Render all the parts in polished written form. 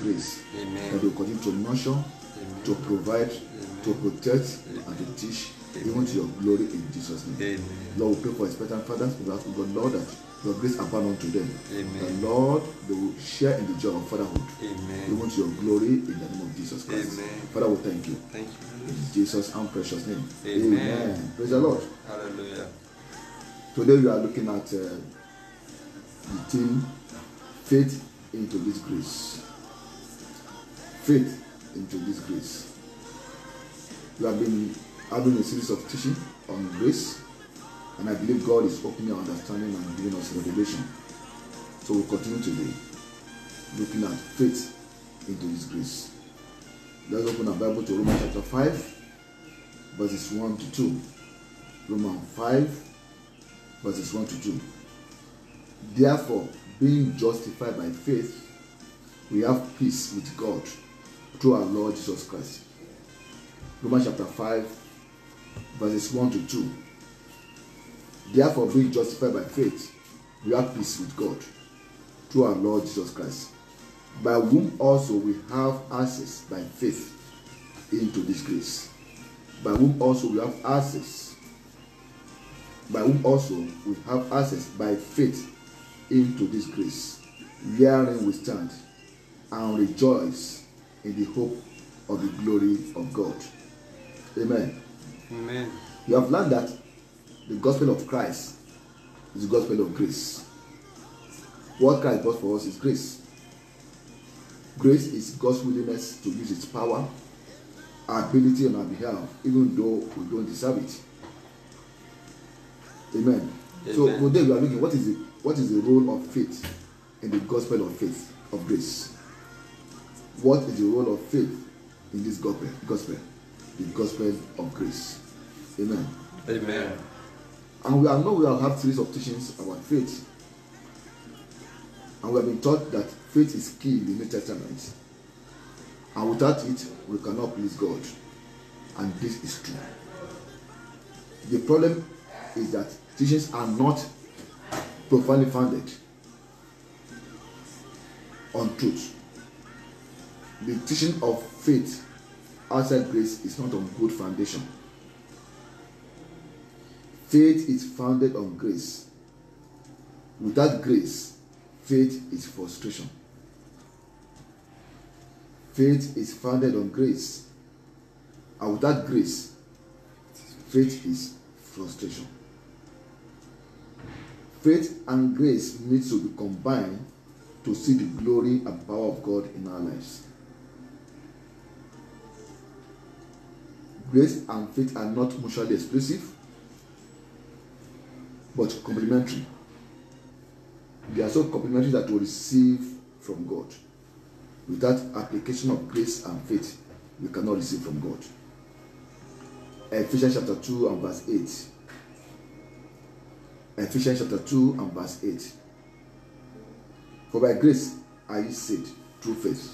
grace. Amen. That will continue to nurture, Amen. to provide, Amen. to protect, Amen. and to teach, Amen. even to your glory in Jesus' name. Amen. Lord, we pray for expectant fathers. We ask God, Lord, that your grace abound unto them. Amen. The Lord, they will share in the joy of fatherhood. Amen. Even to your glory in the name of Jesus Christ. Amen. Father, we thank you. Thank you. In Jesus' and precious name. Amen. Praise the Lord. Hallelujah. Today we are looking at the theme, faith into this grace. Faith into this grace. We have been having a series of teaching on grace, and I believe God is opening our understanding and giving us revelation. So we'll continue today looking at faith into this grace. Let's open our Bible to Romans chapter 5, verses 1 to 2. Romans 5, verses 1 to 2. Therefore, being justified by faith, we have peace with God through our Lord Jesus Christ. Romans chapter 5, verses 1 to 2. Therefore, being justified by faith, we have peace with God through our Lord Jesus Christ, by whom also we have access by faith into this grace. By whom also we have access. By whom also we have access by faith into this grace, wherein we stand and rejoice in the hope of the glory of God. Amen. Amen. We have learned that the gospel of Christ is the gospel of grace. What Christ brought for us is grace. Grace is God's willingness to use its power, our ability on our behalf, even though we don't deserve it. Amen. So today we are looking what is the role of faith in the gospel of faith of grace. What is the role of faith in this gospel? The gospel of grace. Amen. Amen. And we have had series of teachings about faith. And we have been taught that faith is key in the New Testament. And without it, we cannot please God. And this is true. The problem is that teachings are not profoundly founded on truth. The teaching of faith outside grace is not on good foundation. Faith is founded on grace. Without grace, faith is frustration. Faith is founded on grace. And without grace, faith is frustration. Faith and grace need to be combined to see the glory and power of God in our lives. Grace and faith are not mutually exclusive, but complementary. They are so complementary that we receive from God. Without application of grace and faith, we cannot receive from God. Ephesians chapter 2 and verse 8. Ephesians chapter 2 and verse 8. For by grace are ye saved through faith,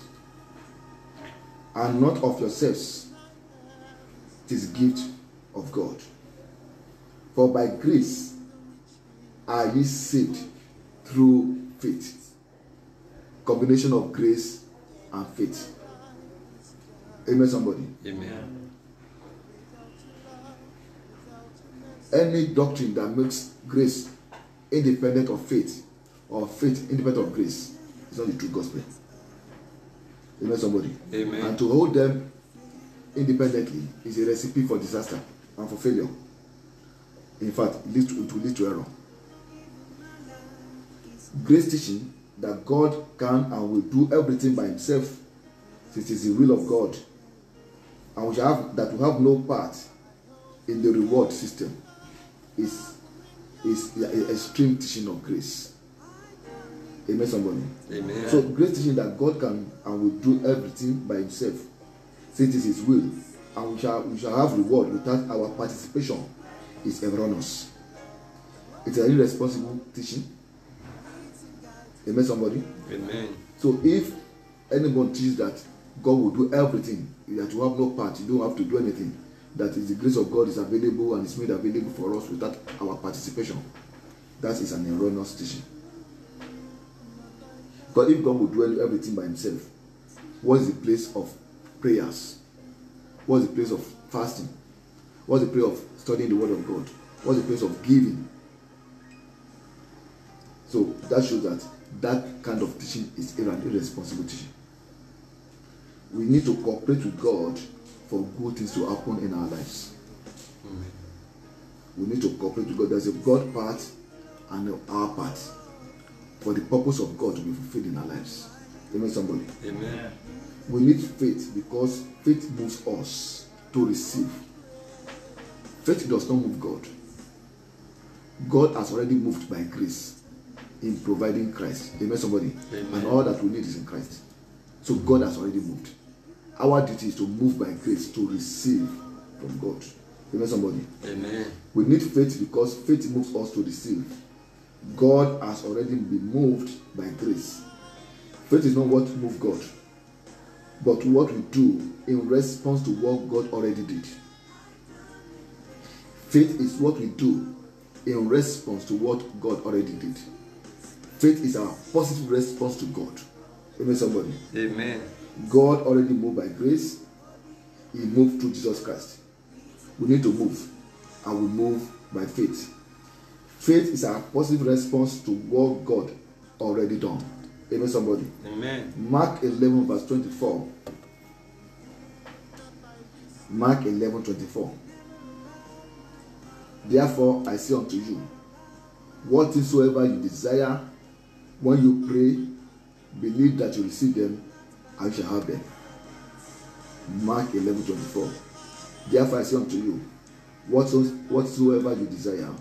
and not of yourselves. It is a gift of God. For by grace are ye saved through faith. Combination of grace and faith. Amen, somebody. Amen. Any doctrine that makes grace independent of faith, or faith independent of grace, is not the true gospel. Amen, somebody. Amen. And to hold them independently is a recipe for disaster and for failure. In fact, it will lead to error. Grace teaching that God can and will do everything by himself, since it is the will of God, and we have no part in the reward system, is the extreme teaching of grace. Amen, somebody. Amen. So grace teaching that God can and will do everything by himself, since it is his will, and we shall have reward without our participation, is erroneous. It's an irresponsible teaching. Amen, somebody. Amen. So if anyone teaches that God will do everything, that you have no part, you don't have to do anything, that is the grace of God is available and is made available for us without our participation, that is an erroneous teaching. Because if God will do everything by himself, What is the place of prayers? What is the place of fasting? What is the place of studying the word of God? What is the place of giving? So that shows that that kind of teaching is an irresponsible teaching. We need to cooperate with God for good things to happen in our lives. We need to cooperate with God. There's a God part and our part for the purpose of God to be fulfilled in our lives. Amen, somebody. Amen. We need faith because faith moves us to receive. Faith does not move God. God has already moved by grace in providing Christ. Amen, somebody. Amen. And all that we need is in Christ. So God has already moved. Our duty is to move by grace to receive from God. Amen, somebody. Amen. We need faith because faith moves us to receive. God has already been moved by grace. Faith is not what moves God, but what we do in response to what God already did. Faith is what we do in response to what God already did. Faith is our positive response to God. Amen, somebody. Amen. God already moved by grace. He moved through Jesus Christ. We need to move, and we move by faith. Faith is our positive response to what God already done. Amen, somebody. Amen. Mark 11 verse 24. Mark 11:24. Therefore I say unto you, whatsoever you desire, when you pray, believe that you receive them, and you shall have them. Mark 11:24. Therefore I say unto you, whatsoever you desire,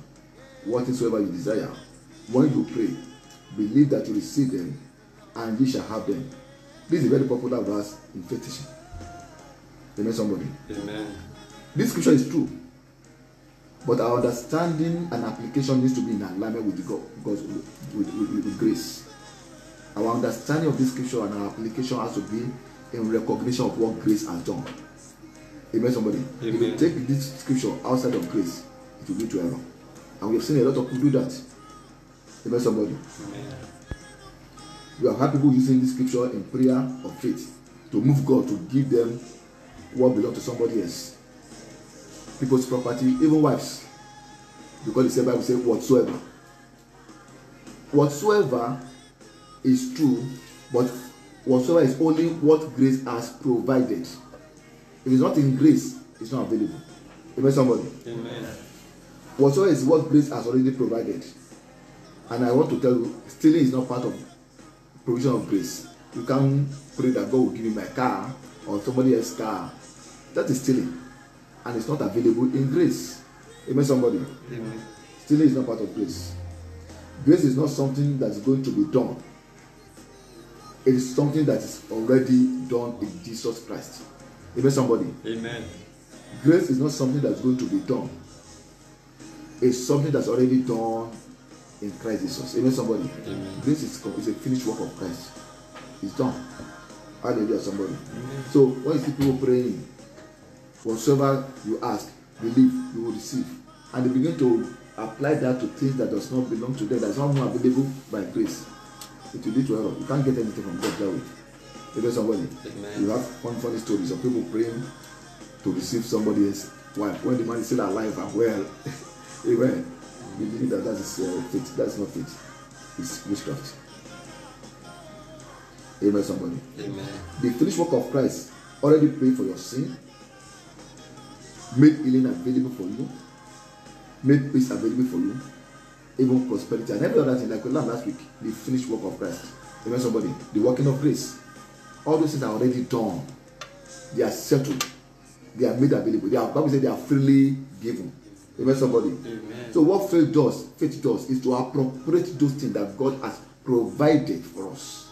when you pray, believe that you receive them, and you shall have them. This is a very popular verse in faith teaching. Amen, somebody. Amen. This scripture is true, but our understanding and application needs to be in alignment with with grace. Our understanding of this scripture and our application has to be in recognition of what grace has done. Amen, somebody. Amen. If you take this scripture outside of grace, it will lead to error. And we have seen a lot of people do that. Amen, somebody. Amen. We have had people using this scripture in prayer of faith to move God to give them what belongs to somebody else. People's property, even wives. Because the Bible says whatsoever. Whatsoever is true, but whatsoever is only what grace has provided. If it's not in grace, it's not available. Amen, somebody. Amen. Whatsoever is what grace has already provided. And I want to tell you, stealing is not part of provision of grace. You can't pray that God will give me my car or somebody else's car. That is stealing. And it's not available in grace. Amen, somebody. Amen. Stealing is not part of grace. Grace is not something that's going to be done. It is something that is already done in Jesus Christ. Amen, somebody. Amen. Grace is not something that's going to be done. It's something that's already done in Christ Jesus. Amen, somebody. Amen. Grace is a finished work of Christ. It's done. Hallelujah, somebody. Amen. So when you see people praying, whatsoever you ask, believe, you will receive. And they begin to apply that to things that does not belong to them, that's not more available by grace. It will lead to error. You can't get anything from God that way. Amen, somebody. Amen. You have funny stories of people praying to receive somebody else's wife when the man is still alive and well. Amen. You believe that is faith. That's not faith. It's witchcraft. Amen, somebody. Amen. The finished work of Christ already paid for your sin, made healing available for you, made peace available for you, even prosperity and every other thing, like we learned last week. The finished work of Christ. Amen, somebody. The working of grace. All those things are already done. They are settled. They are made available. The Bible says they are freely given. Amen, somebody. Amen. So what faith does is to appropriate those things that God has provided for us.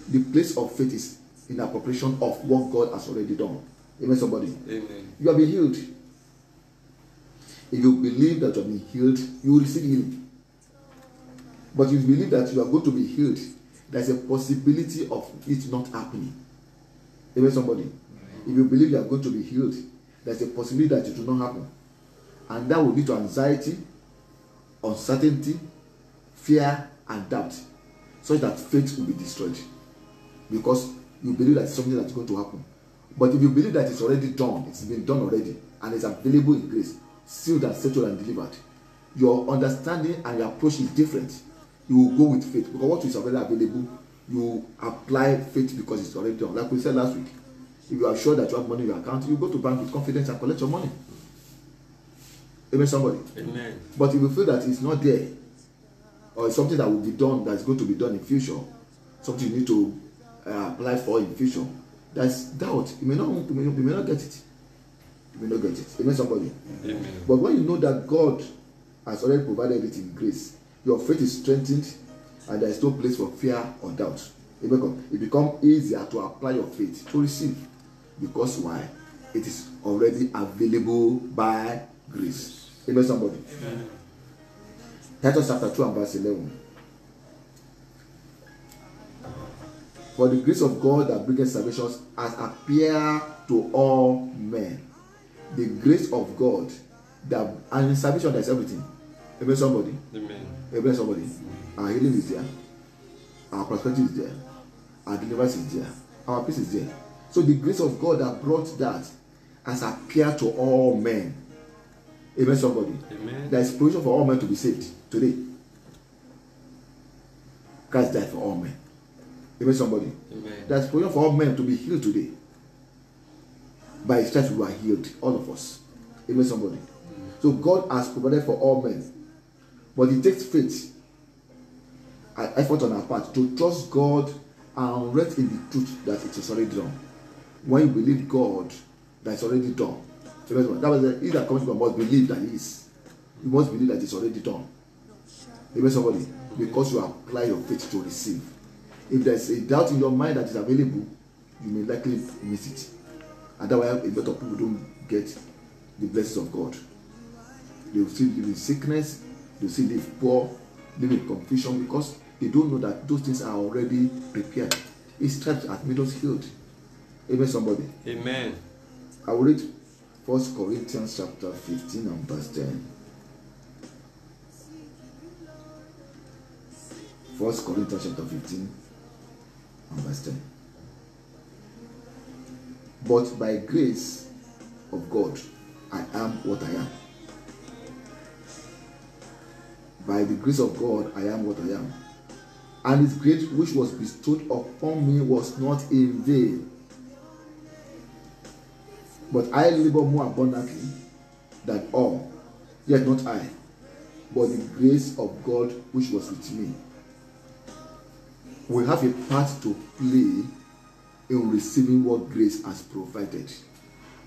The place of faith is in appropriation of what God has already done. Amen, somebody. Amen. You have been healed. If you believe that you have been healed, you will receive healing. But if you believe that you are going to be healed, there is a possibility of it not happening. Amen, somebody. If you believe you are going to be healed, there is a possibility that it will not happen. And that will lead to anxiety, uncertainty, fear, and doubt, such that faith will be destroyed. Because you believe that it's something that's going to happen. But if you believe that it's already done, it's been done already, and it's available in grace, sealed and settled and delivered, your understanding and your approach is different. You will go with faith because what is already available, you apply faith because it's already done. Like we said last week, if you are sure that you have money in your account, you go to bank with confidence and collect your money. Amen, somebody. Amen. But if you feel that it's not there, or it's something that will be done, that's going to be done in future, something you need to apply for in future, that's doubt. You may not get it. You may not get it. Amen, somebody. Amen. But when you know that God has already provided it in grace, your faith is strengthened, and there is no place for fear or doubt. It becomes easier to apply your faith to receive, because why? It is already available by grace. Amen, somebody. Amen. Titus chapter 2 and verse 11. For the grace of God that bringeth salvation has appeared to all men. The grace of God that, and in salvation there's everything. Amen, somebody. Amen. Amen, somebody. Our healing is there. Our prosperity is there. Our deliverance is there. Our peace is there. So the grace of God that brought that has appeared to all men. Amen, somebody. Amen. There is provision for all men to be saved today. Christ died for all men. Amen, somebody. Amen. There is provision for all men to be healed today. By His stripes we are healed, all of us. Amen, somebody. So God has provided for all men. But it takes faith and effort on our part to trust God and rest in the truth that it is already done. When you believe God, that it's already done. That was he that comes to God must believe that He is. You must believe that it's already done. Amen, somebody. Because you apply your faith to receive. If there's a doubt in your mind that is available, you may likely miss it. And that's why a lot of people don't get the blessings of God. They will still live in sickness, they will still live poor, live in confusion, because they don't know that those things are already prepared. His stripes have made us healed. Amen, somebody. Amen. I will read 1 Corinthians chapter 15 and verse 10. 1 Corinthians chapter 15 and verse 10. But by grace of God, I am what I am. By the grace of God, I am what I am. And His grace which was bestowed upon me was not in vain. But I labor more abundantly than all, yet not I, but the grace of God which was with me. We have a part to play in receiving what grace has provided.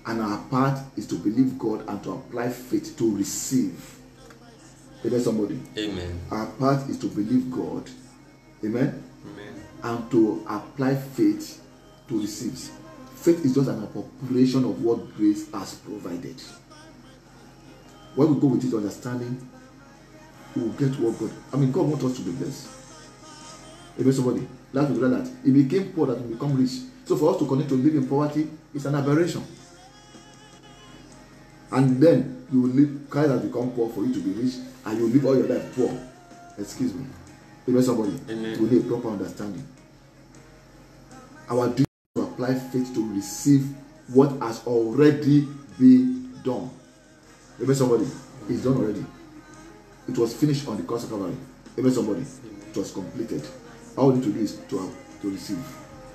And our part is to believe God and to apply faith to receive. Amen, somebody. Amen. Our part is to believe God. Amen. Amen. And to apply faith to receive. Faith is just an appropriation of what grace has provided. When we go with this understanding, we will get what God. God wants us to be blessed. Amen, somebody. Last week we learned that He became poor that we become rich. So for us to continue to live in poverty is an aberration. And then you will live, Christ has become poor for you to be rich, and you will live all your life poor. Excuse me. Amen, somebody. Amen. We need a proper understanding. Our duty is to apply faith to receive what has already been done. Amen, somebody. It's done already. It was finished on the cross of Calvary. Amen, somebody. It was completed. All we need to do is to receive.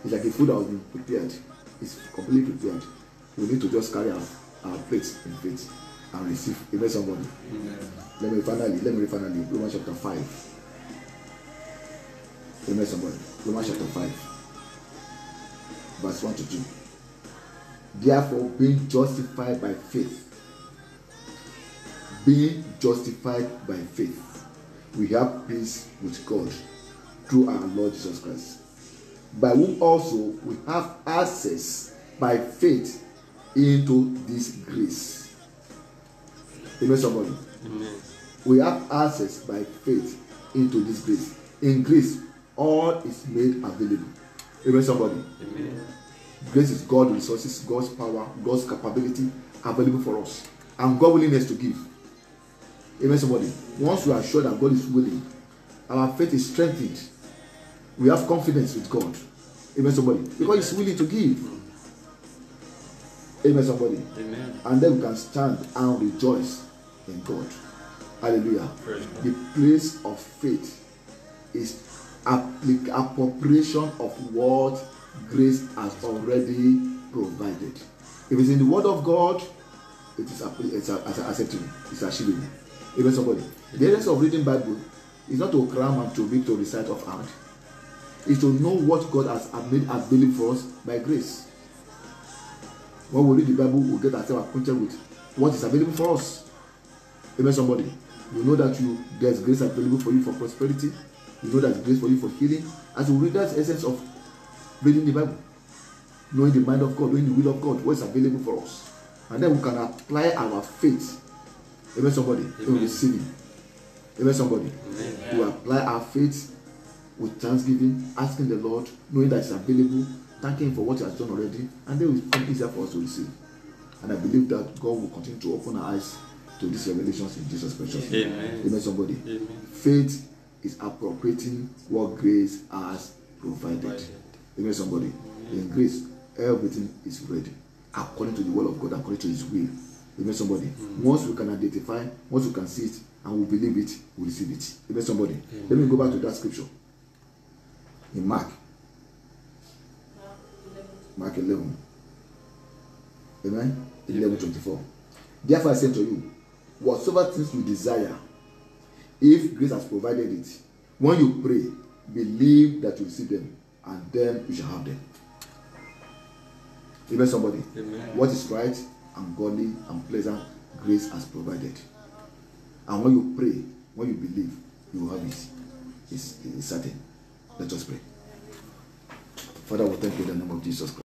It's like a food that has been prepared. It's completely prepared. We need to just carry our plates in faith and receive. Amen, somebody. Amen. Let me read finally Romans chapter 5. Amen, somebody. Romans chapter 5, verse 1 to 2. Therefore, being justified by faith, we have peace with God through our Lord Jesus Christ, by whom also we have access by faith into this grace. Amen, somebody. Amen. We have access by faith into this grace. In grace, all is made available. Amen, somebody. Amen. Grace is God's resources, God's power, God's capability available for us, and God's willingness to give. Amen, somebody. Once we are sure that God is willing, our faith is strengthened. We have confidence with God. Amen, somebody. Because he's willing to give. Amen, somebody. Amen. And then we can stand and rejoice in God. Hallelujah. Praise God. The place of faith is appropriation of what grace has already provided. If it's in the word of God, it is acceptable. It's achievable. Amen, somebody. The essence of reading Bible is not to cram and to read, to recite of hand. It's to know what God has made available for us by grace. When we read the Bible, we get ourselves acquainted with what is available for us. Amen, somebody. You know that there's grace available for you for prosperity. You know there's grace for you for healing. As we read, that's the essence of reading the Bible. Knowing the mind of God, knowing the will of God, what is available for us. And then we can apply our faith. Amen, somebody. In receiving. Amen, somebody. Amen. To apply our faith with thanksgiving, asking the Lord, knowing that it's available, thanking Him for what He has done already, and then it will become easier for us to receive. And I believe that God will continue to open our eyes to these revelations in Jesus' precious name. Amen. Amen, somebody. Amen. Faith is appropriating what grace has provided. Amen, somebody. In grace, everything is ready according to the will of God, according to His will. Amen, somebody. Once we can identify, once we can see it, and we believe it, we receive it. Amen, somebody. Let me go back to that scripture in Mark 11. Amen. 11:24. Therefore I say to you, whatsoever things you desire, if grace has provided it, when you pray, believe that you receive them, and then you shall have them. Amen, somebody. Amen. What is right and godly and pleasant, grace has provided. And when you pray, when you believe, you will have it. It's certain. Let us pray. Father, we thank you in the name of Jesus Christ.